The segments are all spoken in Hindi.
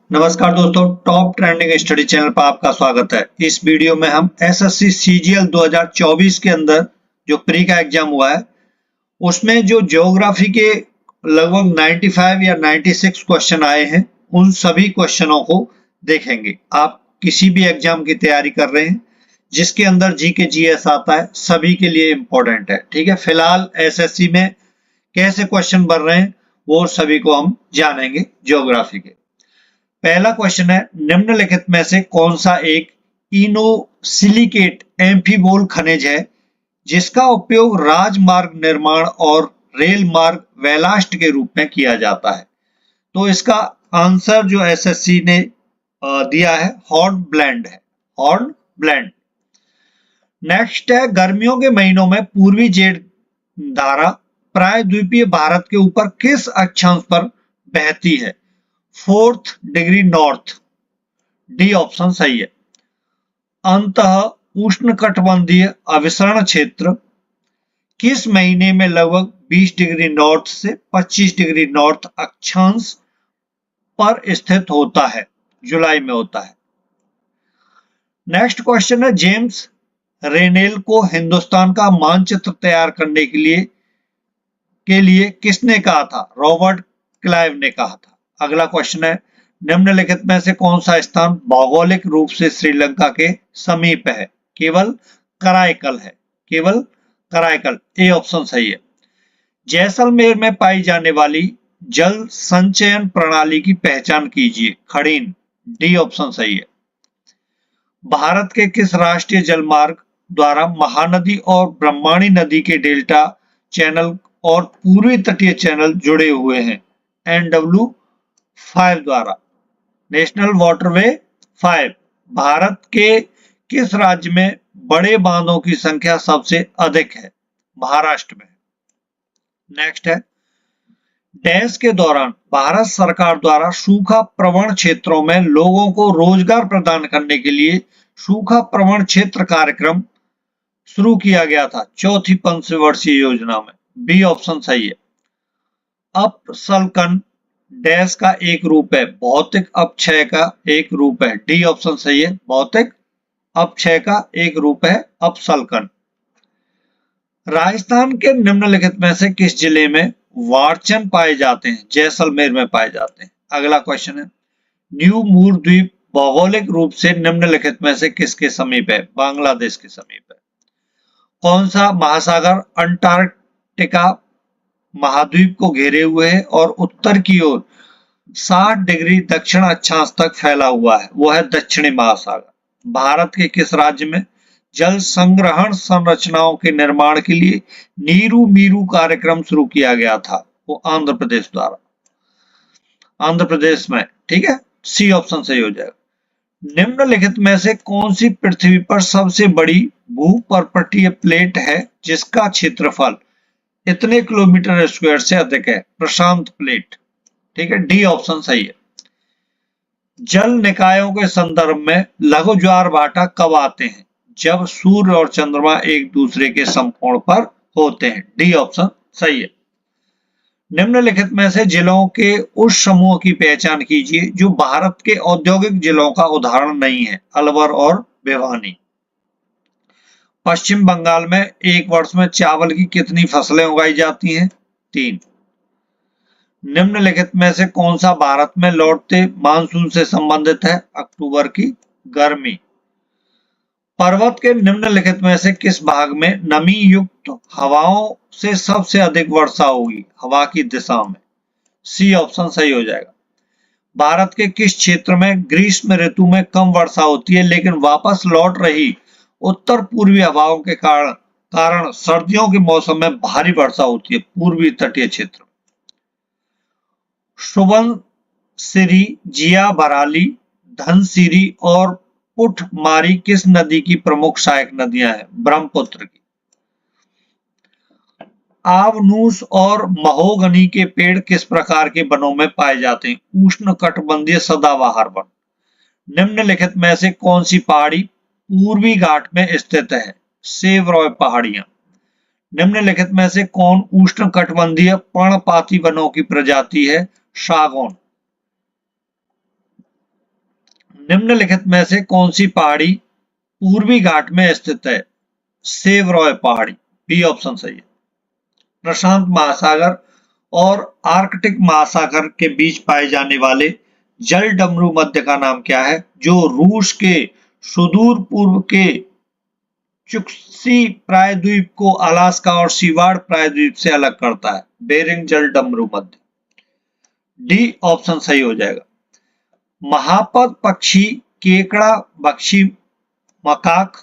नमस्कार दोस्तों, टॉप ट्रेंडिंग स्टडी चैनल पर आपका स्वागत है। इस वीडियो में हम एसएससी सीजीएल 2024 के अंदर जो प्री का एग्जाम हुआ है उसमें जो ज्योग्राफी के लगभग 95 या 96 क्वेश्चन आए हैं उन सभी क्वेश्चनों को देखेंगे। आप किसी भी एग्जाम की तैयारी कर रहे हैं जिसके अंदर जीके जीएस आता है, सभी के लिए इंपॉर्टेंट है। ठीक है, फिलहाल एसएससी में कैसे क्वेश्चन बन रहे हैं वो सभी को हम जानेंगे ज्योग्राफी के। पहला क्वेश्चन है, निम्नलिखित में से कौन सा एक इनोसिलिकेट एम्फीबोल खनिज है जिसका उपयोग राजमार्ग निर्माण और रेल मार्ग बैलास्ट के रूप में किया जाता है? तो इसका आंसर जो एसएससी ने दिया है हॉर्न ब्लेंड है, हॉर्न ब्लेंड। नेक्स्ट है, गर्मियों के महीनों में पूर्वी जेड धारा प्रायद्वीपीय भारत के ऊपर किस अक्षांश पर बहती है? 4th degree north, D option सही है। अंतः उष्णकटिबंधीय अभिसरण क्षेत्र किस महीने में लगभग 20 डिग्री नॉर्थ से 25 डिग्री नॉर्थ अक्षांश पर स्थित होता है? जुलाई में होता है। नेक्स्ट क्वेश्चन है, जेम्स रेनेल को हिंदुस्तान का मानचित्र तैयार करने के लिए किसने कहा था? रॉबर्ट क्लाइव ने कहा था। अगला क्वेश्चन है, निम्नलिखित में से कौन सा स्थान भौगोलिक रूप से श्रीलंका के समीप है? केवल कराईकल है, केवल कराईकल, ए ऑप्शन सही है। जैसलमेर में पाई जाने वाली जल संचयन प्रणाली की पहचान कीजिए। खड़ीन, डी ऑप्शन सही है। भारत के किस राष्ट्रीय जलमार्ग द्वारा महानदी और ब्रह्मणी नदी के डेल्टा चैनल और पूर्वी तटीय चैनल जुड़े हुए हैं? NW5 द्वारा, नेशनल वाटरवे 5। भारत के किस राज्य में बड़े बांधों की संख्या सबसे अधिक है? महाराष्ट्र में। नेक्स्ट है, डैश के दौरान भारत सरकार द्वारा सूखा प्रवण क्षेत्रों में लोगों को रोजगार प्रदान करने के लिए सूखा प्रवण क्षेत्र कार्यक्रम शुरू किया गया था चौथी पंचवर्षीय योजना में। बी ऑप्शन सही है। अपसल्कन डैश का एक रूप है, भौतिक अपक्षय का एक रूप है। डी ऑप्शन सही है, भौतिक अपक्षय का एक रूप है अपसल्कन। राजस्थान के निम्नलिखित में से किस जिले में वारचन पाए जाते हैं? जैसलमेर में पाए जाते हैं। अगला क्वेश्चन है, न्यू मूर द्वीप भौगोलिक रूप से निम्नलिखित में से किसके समीप है? बांग्लादेश के समीप है। कौन सा महासागर अंटार्कटिका महाद्वीप को घेरे हुए है और उत्तर की ओर 60 डिग्री दक्षिण अक्षांश तक फैला हुआ है? वो है दक्षिणी महासागर। भारत के किस राज्य में जल संग्रहण संरचनाओं के निर्माण के लिए नीरू मीरू कार्यक्रम शुरू किया गया था? वो आंध्र प्रदेश द्वारा, आंध्र प्रदेश में। ठीक है, सी ऑप्शन सही हो जाएगा। निम्नलिखित में से कौन सी पृथ्वी पर सबसे बड़ी भूपर्वतीय प्लेट है जिसका क्षेत्रफल इतने किलोमीटर स्क्वायर से अधिक है? प्रशांत प्लेट। ठीक है, डी ऑप्शन सही है। जल निकायों के संदर्भ में लघु ज्वार भाटा कब आते हैं? जब सूर्य और चंद्रमा एक दूसरे के समकोण पर होते हैं। डी ऑप्शन सही है। निम्नलिखित में से जिलों के उस समूह की पहचान कीजिए जो भारत के औद्योगिक जिलों का उदाहरण नहीं है? अलवर और भिवानी। पश्चिम बंगाल में एक वर्ष में चावल की कितनी फसलें उगाई जाती हैं? 3। निम्नलिखित में से कौन सा भारत में लौटते मानसून से संबंधित है? अक्टूबर की गर्मी। पर्वत के निम्नलिखित में से किस भाग में नमी युक्त हवाओं से सबसे अधिक वर्षा होगी? हवा की दिशा में। सी ऑप्शन सही हो जाएगा। भारत के किस क्षेत्र में ग्रीष्म ऋतु में कम वर्षा होती है लेकिन वापस लौट रही उत्तर पूर्वी हवाओं के कारण सर्दियों के मौसम में भारी वर्षा होती है? पूर्वी तटीय क्षेत्र। सुबनसिरी, जिया भराली, धनसिरी और पुठमारी किस नदी की प्रमुख सहायक नदियां हैं? ब्रह्मपुत्र की। आवनूस और महोगनी के पेड़ किस प्रकार के वनों में पाए जाते हैं? उष्णकटिबंधीय सदाबहार वन। निम्नलिखित में से कौन सी पहाड़ी पूर्वी घाट में स्थित है? सेवरॉय पहाड़ियां। निम्नलिखित में से कौन उष्णकटिबंधीय पर्णपाती वनों की प्रजाति है? सागौन। निम्नलिखित में से कौन सी पहाड़ी पूर्वी घाट में स्थित है? सेवरॉय पहाड़ी, बी ऑप्शन सही है। प्रशांत महासागर और आर्कटिक महासागर के बीच पाए जाने वाले जल डमरू मध्य का नाम क्या है, जो रूस के सुदूर पूर्व के चुक्सी प्रायद्वीप को अलास्का और सीवार्ड प्रायद्वीप से अलग करता है? बेरिंग जल डमरू मध्य, डी ऑप्शन सही हो जाएगा। महापद पक्षी, केकड़ा पक्षी, मकाक,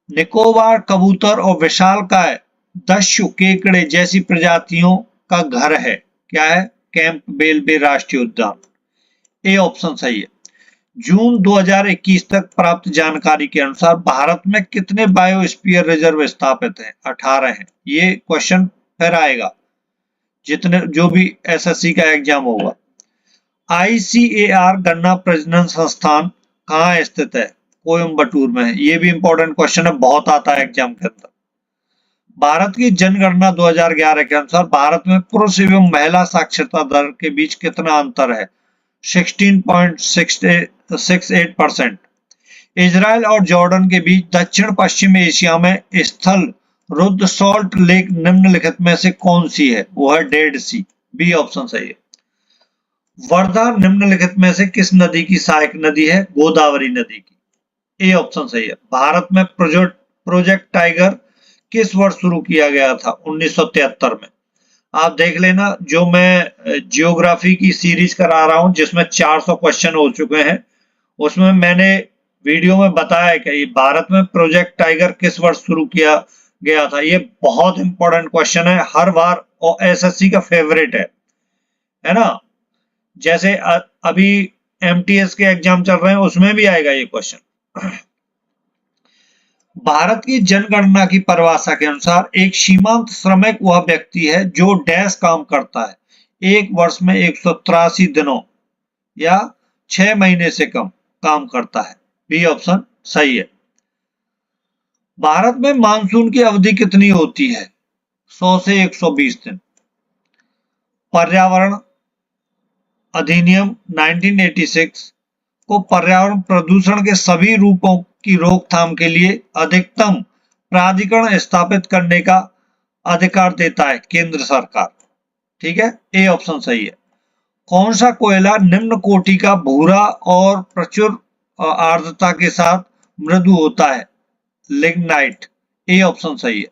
निकोबार कबूतर और विशालकाय दस्यु केकड़े जैसी प्रजातियों का घर है, क्या है? कैंपबेल बे राष्ट्रीय उद्यान, ए ऑप्शन सही है। जून 2021 तक प्राप्त जानकारी के अनुसार भारत में कितने बायोस्फीयर रिजर्व स्थापित हैं? 18 हैं। ये क्वेश्चन फिर आएगा जितने जो भी एसएससी का एग्जाम होगा। ICAR गन्ना प्रजनन संस्थान कहाँ स्थित है? कोयम्बटूर में है। ये भी इंपॉर्टेंट क्वेश्चन है, बहुत आता है एग्जाम के अंदर। भारत की जनगणना 2011 के अनुसार भारत में पुरुष एवं महिला साक्षरता दर के बीच कितना अंतर है? 16.68%। इजराइल और जॉर्डन के बीच दक्षिण पश्चिम एशिया में स्थल रुद्र सॉल्ट लेक निम्नलिखित में से कौन सी है? वो है डेड सी, बी ऑप्शन सही है। वर्धा निम्नलिखित में से किस नदी की सहायक नदी है? गोदावरी नदी की, ए ऑप्शन सही है। भारत में प्रोजेक्ट टाइगर किस वर्ष शुरू किया गया था? 1973 में। आप देख लेना, जो मैं जियोग्राफी की सीरीज करा रहा हूं जिसमें 400 क्वेश्चन हो चुके हैं, उसमें मैंने वीडियो में बताया कि भारत में प्रोजेक्ट टाइगर किस वर्ष शुरू किया गया था। ये बहुत इंपॉर्टेंट क्वेश्चन है, हर बार और एसएससी का फेवरेट है ना। जैसे अभी MTS के एग्जाम चल रहे हैं, उसमें भी आएगा ये क्वेश्चन। भारत की जनगणना की परिभाषा के अनुसार एक सीमांत श्रमिक वह व्यक्ति है जो डैश काम करता है, एक वर्ष में 183 दिनों या 6 महीने से कम काम करता है, बी ऑप्शन सही है। भारत में मानसून की अवधि कितनी होती है? 100 से 120 दिन। पर्यावरण अधिनियम 1986 को पर्यावरण प्रदूषण के सभी रूपों की रोकथाम के लिए अधिकतम प्राधिकरण स्थापित करने का अधिकार देता है केंद्र सरकार, ठीक है, ए ऑप्शन सही है। कौन सा कोयला निम्न कोटि का भूरा और प्रचुर आर्द्रता के साथ मृदु होता है? लिग्नाइट, ए ऑप्शन सही है।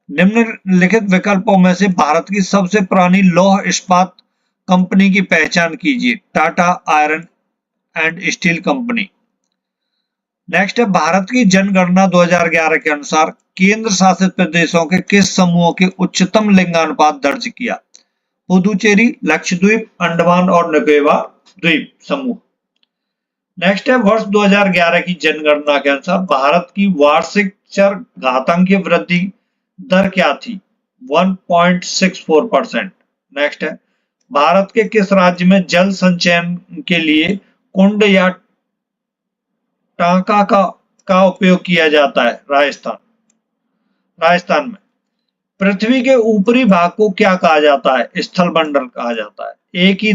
निम्नलिखित विकल्पों में से भारत की सबसे पुरानी लौह इस्पात कंपनी की पहचान कीजिए। Tata iron and steel company. Next है, भारत की जनगणना 2011 के अनुसार केंद्र शासित प्रदेशों के किस समूहों के उच्चतम लिंगानुपात दर्ज किया? पुदुचेरी, लक्षद्वीप, अंडमान और निकोबार द्वीप समूह। नेक्स्ट है, वर्ष 2011 की जनगणना के अनुसार भारत की वार्षिक चर घातांकीय वृद्धि दर क्या थी? 1.64%। नेक्स्ट है, भारत के किस राज्य में जल संचयन के लिए कुंड या टांका का उपयोग किया जाता है? राजस्थान में। पृथ्वी के ऊपरी भाग को क्या कहा जाता है? स्थलमंडल कहा जाता है। एक ही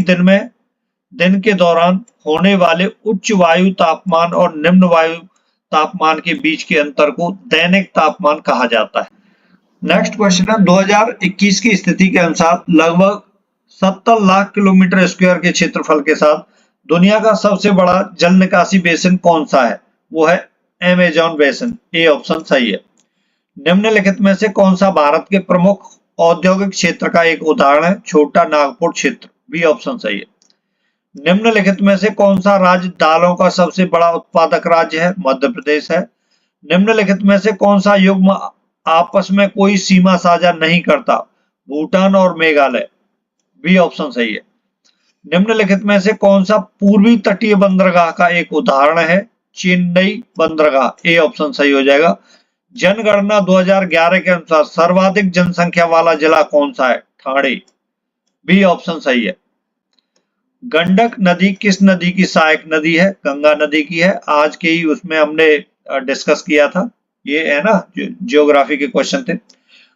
दिन के दौरान होने वाले उच्च वायु तापमान और निम्न वायु तापमान के बीच के अंतर को दैनिक तापमान कहा जाता है। नेक्स्ट क्वेश्चन है, 2021 की स्थिति के अनुसार लगभग 70 लाख किलोमीटर स्क्वायर के क्षेत्रफल के साथ दुनिया का सबसे बड़ा जल निकासी बेसिन कौन सा है? वो है अमेजन बेसिन, ए ऑप्शन सही है। निम्नलिखित में से कौन सा भारत के प्रमुख औद्योगिक क्षेत्र का एक उदाहरण है? छोटा नागपुर क्षेत्र, बी ऑप्शन सही है। निम्नलिखित में से कौन सा राज्य दालों का सबसे बड़ा उत्पादक राज्य है? मध्य प्रदेश है। निम्नलिखित में से कौन सा युग्म आपस में कोई सीमा साझा नहीं करता? भूटान और मेघालय, बी ऑप्शन सही है। निम्नलिखित में से कौन सा पूर्वी तटीय बंदरगाह का एक उदाहरण है? चेन्नई बंदरगाह, ए ऑप्शन सही हो जाएगा। जनगणना 2011 के अनुसार सर्वाधिक जनसंख्या वाला जिला कौन सा है? ठाणे, बी ऑप्शन सही है। गंडक नदी किस नदी की सहायक नदी है? गंगा नदी की है। आज के ही उसमें हमने डिस्कस किया था, ये है ना, जियोग्राफी के क्वेश्चन थे।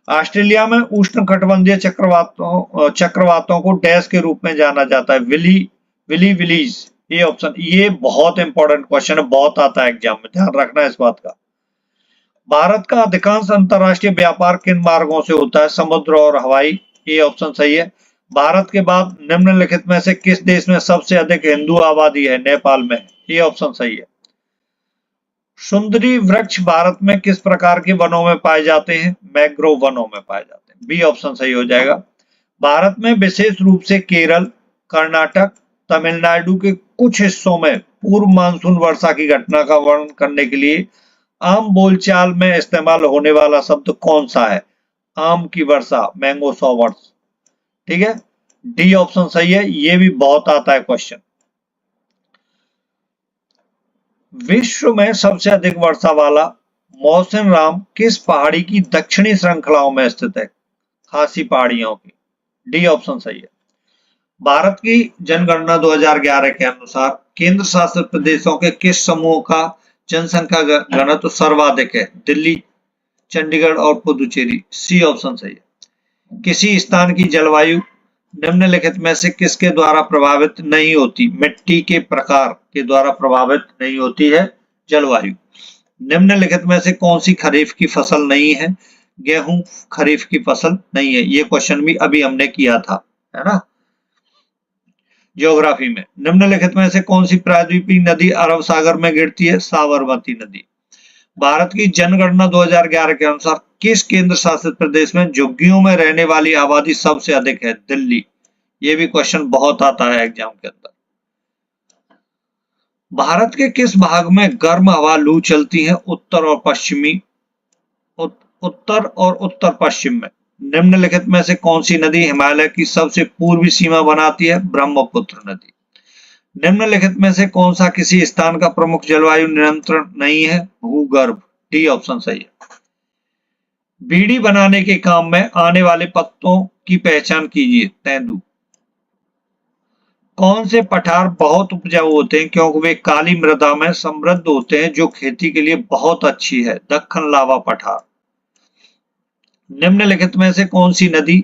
ऑस्ट्रेलिया में उष्णकटिबंधीय चक्रवातों को डैश के रूप में जाना जाता है? विलीज, ए ऑप्शन। ये बहुत इंपॉर्टेंट क्वेश्चन है, बहुत आता है एग्जाम में, ध्यान रखना इस बात का। भारत का अधिकांश अंतरराष्ट्रीय व्यापार किन मार्गों से होता है? समुद्र और हवाई। ए ऑप्शन सही है। भारत के बाद निम्नलिखित में से किस देश में सबसे अधिक हिंदू आबादी है? नेपाल में। ए ऑप्शन सही है। सुंदरी वृक्ष भारत में किस प्रकार के वनों में पाए जाते हैं? मैंग्रोव वनों में पाए जाते हैं। बी ऑप्शन सही हो जाएगा। भारत में विशेष रूप से केरल, कर्नाटक, तमिलनाडु के कुछ हिस्सों में पूर्व मानसून वर्षा की घटना का वर्णन करने के लिए आम बोलचाल में इस्तेमाल होने वाला शब्द कौन सा है? आम की वर्षा, मैंगो शॉवर्स। ठीक है, डी ऑप्शन सही है। ये भी बहुत आता है क्वेश्चन। विश्व में सबसे अधिक वर्षा वाला मौसिन राम किस पहाड़ी की दक्षिणी श्रृंखलाओं में स्थित है? खासी पहाड़ियों की। डी ऑप्शन सही है। भारत की जनगणना 2011 के अनुसार केंद्र शासित प्रदेशों के किस समूह का जनसंख्या घनत्व सर्वाधिक है? दिल्ली, चंडीगढ़ और पुदुचेरी। सी ऑप्शन सही है। किसी स्थान की जलवायु निम्नलिखित में से किसके द्वारा प्रभावित नहीं होती? मिट्टी के प्रकार के द्वारा प्रभावित नहीं होती है जलवायु। निम्नलिखित में से कौन सी खरीफ की फसल नहीं है? गेहूं खरीफ की फसल नहीं है। ये क्वेश्चन भी अभी हमने किया था, है ना, ज्योग्राफी में। निम्नलिखित में से कौन सी प्रायद्वीपीय नदी अरब सागर में गिरती है? साबरमती नदी। भारत की जनगणना 2011 के अनुसार किस केंद्र शासित प्रदेश में झुग्गियों में रहने वाली आबादी सबसे अधिक है? दिल्ली। ये भी क्वेश्चन बहुत आता है एग्जाम के अंदर। भारत के किस भाग में गर्म हवा लू चलती है? उत्तर और पश्चिमी, उत्तर और उत्तर पश्चिम में। निम्नलिखित में से कौन सी नदी हिमालय की सबसे पूर्वी सीमा बनाती है? ब्रह्मपुत्र नदी। निम्नलिखित में से कौन सा किसी स्थान का प्रमुख जलवायु नियंत्रण नहीं है? भूगर्भ। डी ऑप्शन सही है। बीड़ी बनाने के काम में आने वाले पत्तों की पहचान कीजिए। तेंदू। कौन से पठार बहुत उपजाऊ होते हैं क्योंकि वे काली मृदा में समृद्ध होते हैं जो खेती के लिए बहुत अच्छी है? दक्कन लावा पठार। निम्नलिखित में से कौन सी नदी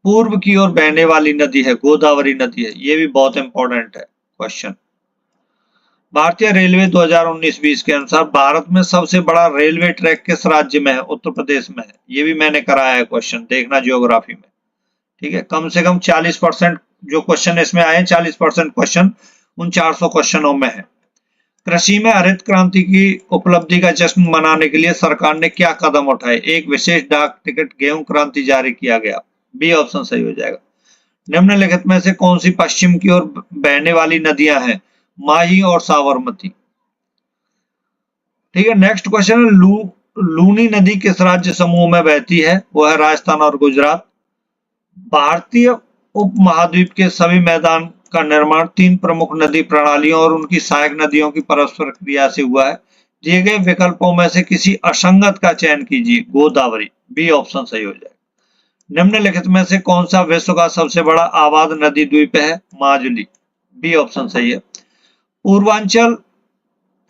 पूर्व की ओर बहने वाली नदी है? गोदावरी नदी है। ये भी बहुत इंपॉर्टेंट है क्वेश्चन। भारतीय रेलवे 2019-20 के अनुसार भारत में सबसे बड़ा रेलवे ट्रैक किस राज्य में है? उत्तर प्रदेश में है। ये भी मैंने कराया है क्वेश्चन, देखना ज्योग्राफी में। ठीक है, कम से कम 40% जो क्वेश्चन इसमें आए, 40% क्वेश्चन उन 400 क्वेश्चनों में है। कृषि में हरित क्रांति की उपलब्धि का जश्न मनाने के लिए सरकार ने क्या कदम उठाए? एक विशेष डाक टिकट गेहूं क्रांति जारी किया गया। बी ऑप्शन सही हो जाएगा। निम्नलिखित में से कौन सी पश्चिम की ओर बहने वाली नदियां हैं? माही और साबरमती। ठीक है, नेक्स्ट क्वेश्चन है लूनी नदी किस राज्य समूह में बहती है? वो है राजस्थान और गुजरात। भारतीय उपमहाद्वीप के सभी मैदान का निर्माण 3 प्रमुख नदी प्रणालियों और उनकी सहायक नदियों की परस्पर क्रिया से हुआ है। दिए गए विकल्पों में से किसी असंगत का चयन कीजिए। गोदावरी। बी ऑप्शन सही हो जाएगा। निम्नलिखित में से कौन सा विश्व का सबसे बड़ा आबाद नदी द्वीप है? माजुली। बी ऑप्शन सही है। पूर्वांचल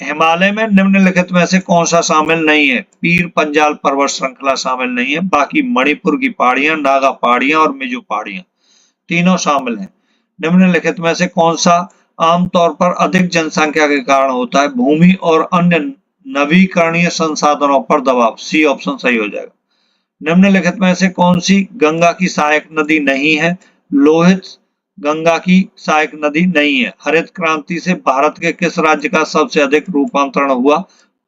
हिमालय में निम्नलिखित में से कौन सा शामिल नहीं है? पीर पंजाल पर्वत श्रृंखला शामिल नहीं है। बाकी मणिपुर की पहाड़ियां, नागा पहाड़ियां और मिजो पहाड़ियां तीनों शामिल हैं। निम्नलिखित में से कौन सा आमतौर पर अधिक जनसंख्या के कारण होता है? भूमि और अन्य नवीकरणीय संसाधनों पर दबाव। सी ऑप्शन सही हो जाएगा। निम्नलिखित में से कौन सी गंगा की सहायक नदी नहीं है? लोहित गंगा की सहायक नदी नहीं है। हरित क्रांति से भारत के किस राज्य का सबसे अधिक रूपांतरण हुआ?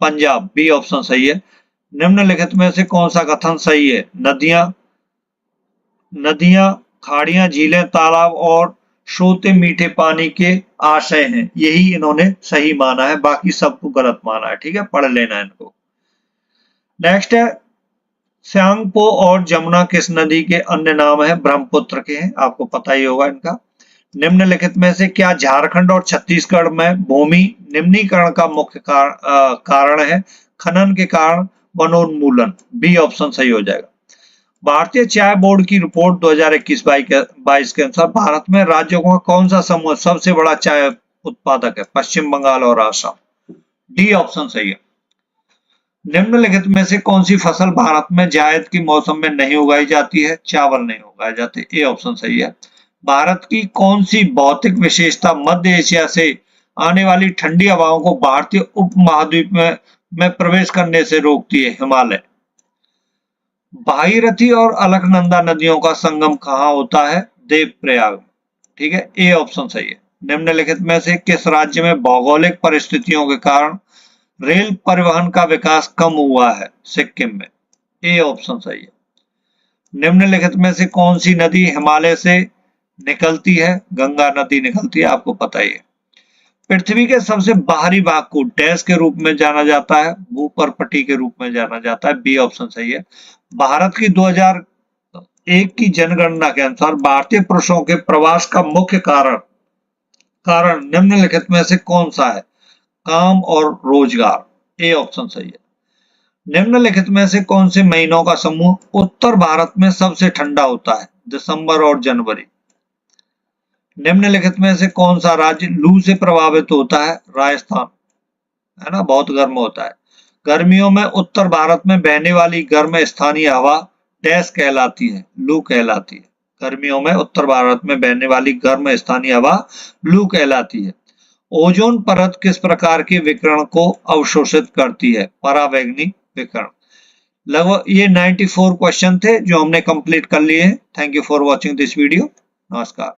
पंजाब। बी ऑप्शन सही है। निम्नलिखित में से कौन सा कथन सही है? नदियां, खाड़ियां, झीलें, तालाब और सोते मीठे पानी के आशय हैं। यही इन्होंने सही माना है, बाकी सबको गलत माना है। ठीक है, पढ़ लेना इनको। नेक्स्ट है श्यांगपो और जमुना किस नदी के अन्य नाम है? ब्रह्मपुत्र के हैं, आपको पता ही होगा इनका। निम्नलिखित में से क्या झारखंड और छत्तीसगढ़ में भूमि निम्नीकरण का मुख्य कारण है? खनन के कारण वनोन्मूलन। बी ऑप्शन सही हो जाएगा। भारतीय चाय बोर्ड की रिपोर्ट 2021-22 के अनुसार भारत में राज्यों का कौन सा समूह सबसे बड़ा चाय उत्पादक है? पश्चिम बंगाल और आसाम। डी ऑप्शन सही है। निम्नलिखित में से कौन सी फसल भारत में जायद के मौसम में नहीं उगाई जाती है? चावल नहीं उगाए जाते। ए ऑप्शन सही है। भारत की कौन सी भौतिक विशेषता मध्य एशिया से आने वाली ठंडी हवाओं को भारतीय उपमहाद्वीप में प्रवेश करने से रोकती है हिमालय। भागीरथी और अलकनंदा नदियों का संगम कहाँ होता है? देवप्रयाग। ठीक है, ए ऑप्शन सही है। निम्नलिखित में से किस राज्य में भौगोलिक परिस्थितियों के कारण रेल परिवहन का विकास कम हुआ है? सिक्किम में। ए ऑप्शन सही है। निम्नलिखित में से कौन सी नदी हिमालय से निकलती है? गंगा नदी निकलती है, आपको पता ही है। पृथ्वी के सबसे बाहरी भाग को डैश के रूप में जाना जाता है? भूपर्पटी के रूप में जाना जाता है। बी ऑप्शन सही है। भारत की 2001 की जनगणना के अनुसार भारतीय पुरुषों के प्रवास का मुख्य कारण निम्नलिखित में से कौन सा है? काम और रोजगार। ए ऑप्शन सही है। निम्नलिखित में से कौन से महीनों का समूह उत्तर भारत में सबसे ठंडा होता है? दिसंबर और जनवरी। निम्नलिखित में से कौन सा राज्य लू से प्रभावित होता है? राजस्थान, है ना, बहुत गर्म होता है। गर्मियों में उत्तर भारत में बहने वाली गर्म स्थानीय हवा डैश कहलाती है? लू कहलाती है। गर्मियों में उत्तर भारत में बहने वाली गर्म स्थानीय हवा लू कहलाती है। ओजोन परत किस प्रकार के विकिरण को अवशोषित करती है? परावैंगनी विकिरण। लगभग ये 94 क्वेश्चन थे जो हमने कंप्लीट कर लिए हैं। Thank you for watching this video. नमस्कार।